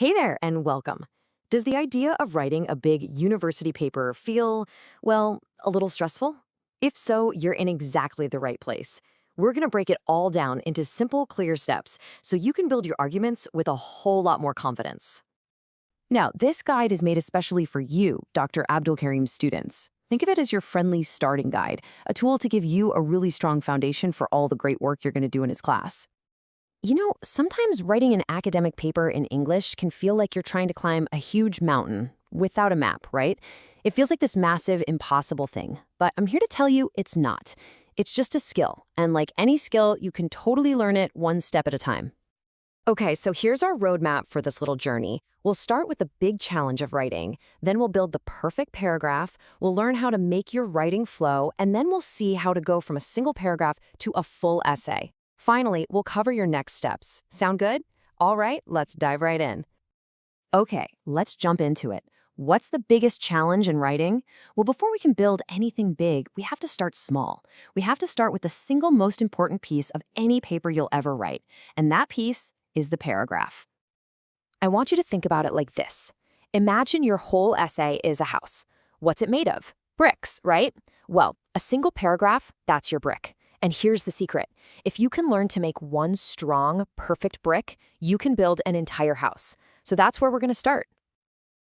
Hey there, and welcome. Does the idea of writing a big university paper feel, well, a little stressful? If so, you're in exactly the right place. We're going to break it all down into simple, clear steps so you can build your arguments with a whole lot more confidence. Now, this guide is made especially for you, Dr. Abdulkareem's students. Think of it as your friendly starting guide, a tool to give you a really strong foundation for all the great work you're going to do in his class. Sometimes writing an academic paper in English can feel like you're trying to climb a huge mountain without a map, right? It feels like this massive, impossible thing. But I'm here to tell you it's not. It's just a skill. And like any skill, you can totally learn it one step at a time. Okay, so here's our roadmap for this little journey. We'll start with the big challenge of writing. Then we'll build the perfect paragraph. We'll learn how to make your writing flow. And then we'll see how to go from a single paragraph to a full essay. Finally, we'll cover your next steps. Sound good? All right, let's dive right in. Okay, let's jump into it. What's the biggest challenge in writing? Well, before we can build anything big, we have to start small. We have to start with the single most important piece of any paper you'll ever write, and that piece is the paragraph. I want you to think about it like this. Imagine your whole essay is a house. What's it made of? Bricks, right? Well, a single paragraph, that's your brick. And here's the secret. If you can learn to make one strong, perfect brick, you can build an entire house. So that's where we're going to start.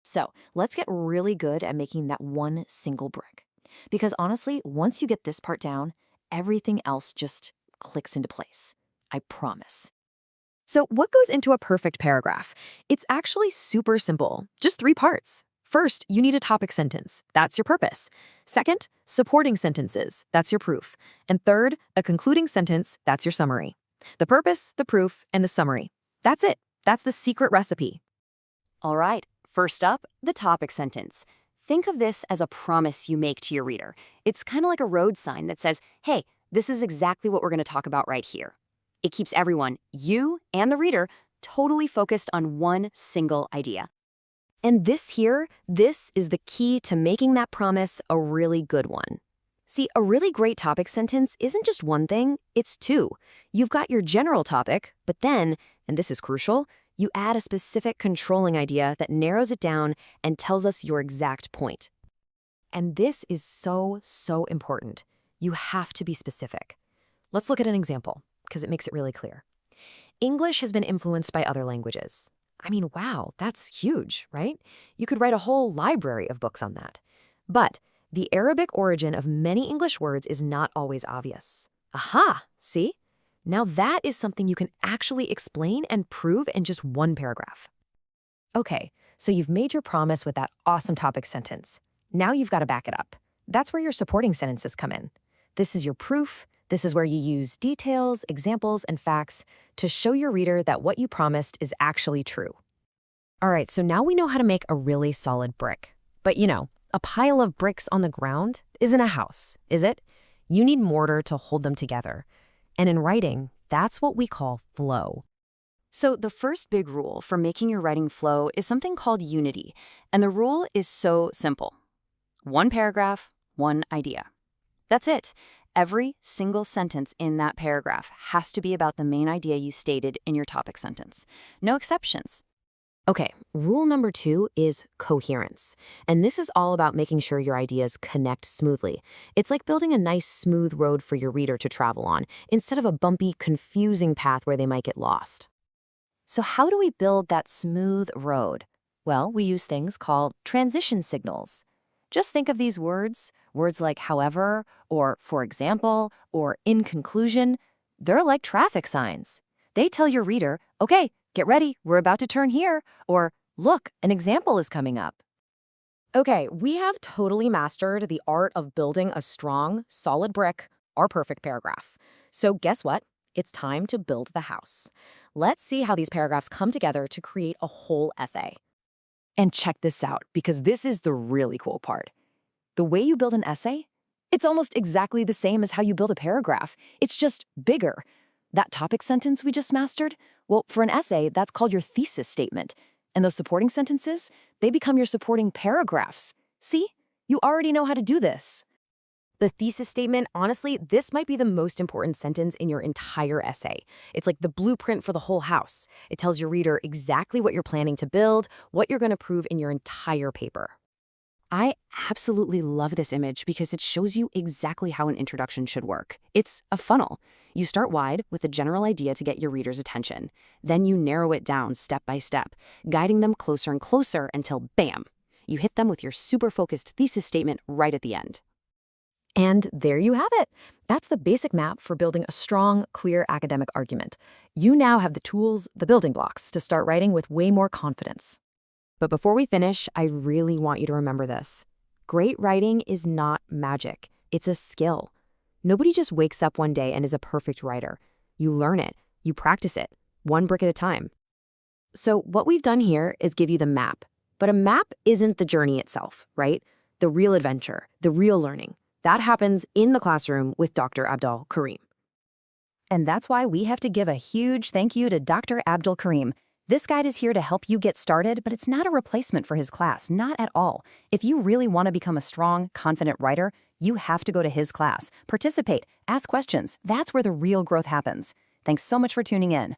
So let's get really good at making that one single brick. Because honestly, once you get this part down, everything else just clicks into place. I promise. So what goes into a perfect paragraph? It's actually super simple, just 3 parts. First, you need a topic sentence. That's your purpose. Second, supporting sentences. That's your proof. And third, a concluding sentence. That's your summary. The purpose, the proof, and the summary. That's it. That's the secret recipe. All right, first up, the topic sentence. Think of this as a promise you make to your reader. It's kind of like a road sign that says, hey, this is exactly what we're going to talk about right here. It keeps everyone, you and the reader, totally focused on one single idea. And this is the key to making that promise a really good one. See, a really great topic sentence isn't just one thing, it's 2. You've got your general topic, but then, and this is crucial, you add a specific controlling idea that narrows it down and tells us your exact point. And this is so important. You have to be specific. Let's look at an example, because it makes it really clear. English has been influenced by other languages. I mean, wow, that's huge, right? You could write a whole library of books on that. But the Arabic origin of many English words is not always obvious. Aha, see? Now that is something you can actually explain and prove in just one paragraph. Okay, so you've made your promise with that awesome topic sentence. Now you've got to back it up. That's where your supporting sentences come in. This is your proof. This is where you use details, examples, and facts to show your reader that what you promised is actually true. All right, so now we know how to make a really solid brick. But a pile of bricks on the ground isn't a house, is it? You need mortar to hold them together. And in writing, that's what we call flow. So the first big rule for making your writing flow is something called unity. And the rule is so simple. One paragraph, one idea. That's it. Every single sentence in that paragraph has to be about the main idea you stated in your topic sentence. No exceptions. Okay, rule number 2 is coherence. And this is all about making sure your ideas connect smoothly. It's like building a nice, smooth road for your reader to travel on, instead of a bumpy, confusing path where they might get lost. So how do we build that smooth road? Well, we use things called transition signals. Just think of these words like however, or for example, or in conclusion. They're like traffic signs. They tell your reader, okay, get ready, we're about to turn here, or look, an example is coming up. Okay, we have totally mastered the art of building a strong, solid brick, our perfect paragraph. So guess what? It's time to build the house. Let's see how these paragraphs come together to create a whole essay. And check this out, because this is the really cool part. The way you build an essay, it's almost exactly the same as how you build a paragraph. It's just bigger. That topic sentence we just mastered, well, for an essay, that's called your thesis statement. And those supporting sentences, they become your supporting paragraphs. See? You already know how to do this. The thesis statement, honestly, this might be the most important sentence in your entire essay. It's like the blueprint for the whole house. It tells your reader exactly what you're planning to build, what you're going to prove in your entire paper. I absolutely love this image because it shows you exactly how an introduction should work. It's a funnel. You start wide with a general idea to get your reader's attention. Then you narrow it down step by step, guiding them closer and closer until, bam, you hit them with your super focused thesis statement right at the end. And there you have it. That's the basic map for building a strong, clear academic argument. You now have the tools, the building blocks, to start writing with way more confidence. But before we finish, I really want you to remember this. Great writing is not magic. It's a skill. Nobody just wakes up one day and is a perfect writer. You learn it. You practice it, one brick at a time. So what we've done here is give you the map. But a map isn't the journey itself, right? The real adventure, the real learning. That happens in the classroom with Dr. Abdulkareem. And that's why we have to give a huge thank you to Dr. Abdulkareem. This guide is here to help you get started, but it's not a replacement for his class, not at all. If you really want to become a strong, confident writer, you have to go to his class, participate, ask questions. That's where the real growth happens. Thanks so much for tuning in.